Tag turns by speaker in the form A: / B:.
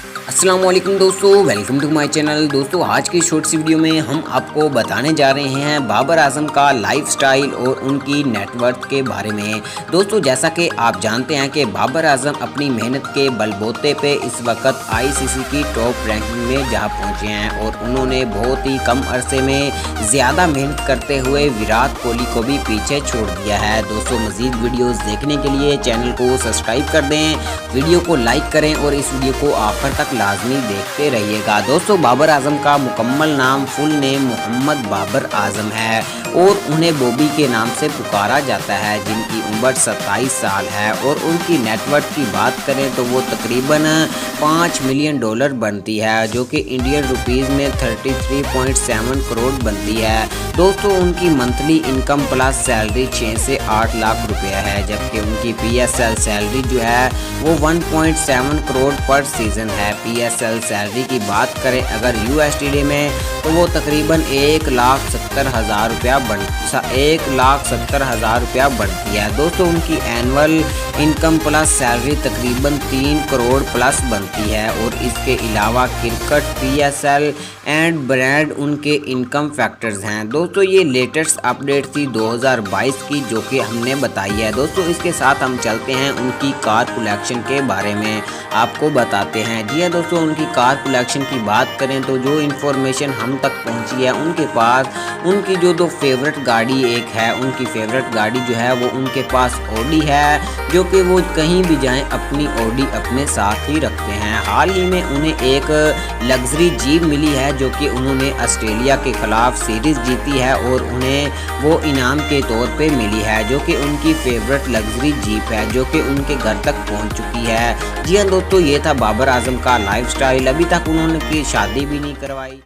A: अस्सलाम वालेकुम दोस्तों, वेलकम टू माय चैनल। दोस्तों आज की शॉर्ट सी वीडियो में हम आपको बताने जा रहे हैं बाबर आजम का लाइफस्टाइल और उनकी नेटवर्थ के बारे में। दोस्तों जैसा कि आप जानते हैं कि बाबर आजम अपनी मेहनत के बलबूते पे इस वक्त आईसीसी की टॉप रैंकिंग में जा पहुंचे हैं और उन्होंने बहुत ही कम अरसे में ज़्यादा मेहनत करते हुए विराट कोहली को भी पीछे छोड़ दिया है। दोस्तों मज़ीद वीडियोज़ देखने के लिए चैनल को सब्सक्राइब कर दें, वीडियो को लाइक करें और इस वीडियो को आखिर तक लाजमी देखते रहिएगा। दोस्तों बाबर आजम का मुकम्मल नाम फुल नेम मोहम्मद बाबर आजम है और उन्हें बॉबी के नाम से पुकारा जाता है, जिनकी उम्र 27 साल है और उनकी नेटवर्थ की बात करें तो वो तकरीबन $5 मिलियन बनती है, जो कि इंडियन रुपीज़ में 33.7 करोड़ बनती है। दोस्तों उनकी मंथली इनकम प्लस सैलरी 6 से 8 लाख रुपया है, जबकि उनकी PSL सैलरी जो है वो 1.7 करोड़ पर सीज़न है। PSL सैलरी की बात करें अगर USD में तो वो तकरीबन 1,70,000 रुपया बनती है। दोस्तों उनकी एनुअल इनकम प्लस सैलरी तकरीबन 3 करोड़ प्लस बनती है और इसके अलावा क्रिकेट PSL एंड ब्रांड उनके इनकम फैक्टर्स हैं। दोस्तों ये लेटेस्ट अपडेट थी 2022 की जो कि हमने बताई है। दोस्तों इसके साथ हम चलते हैं उनकी कार कलेक्शन के बारे में आपको बताते हैं। जी हाँ दोस्तों, उनकी कार कलेक्शन की बात करें तो जो इन्फॉर्मेशन हम तक पहुंची है उनके पास उनकी जो दो फेवरेट गाड़ी एक है, उनकी फेवरेट गाड़ी जो है वो उनके पास ऑडी है, जो कि वो कहीं भी जाएं अपनी ऑडी अपने साथ ही रखते हैं। हाल ही में उन्हें एक लग्जरी जीप मिली है जो कि उन्होंने ऑस्ट्रेलिया के खिलाफ सीरीज़ जीती है और उन्हें वो इनाम के तौर पे मिली है, जो कि उनकी फेवरेट लग्जरी जीप है जो कि उनके घर तक पहुंच चुकी है। जी हाँ दोस्तों, ये था बाबर आजम का लाइफस्टाइल। अभी तक उन्होंने की शादी भी नहीं करवाई।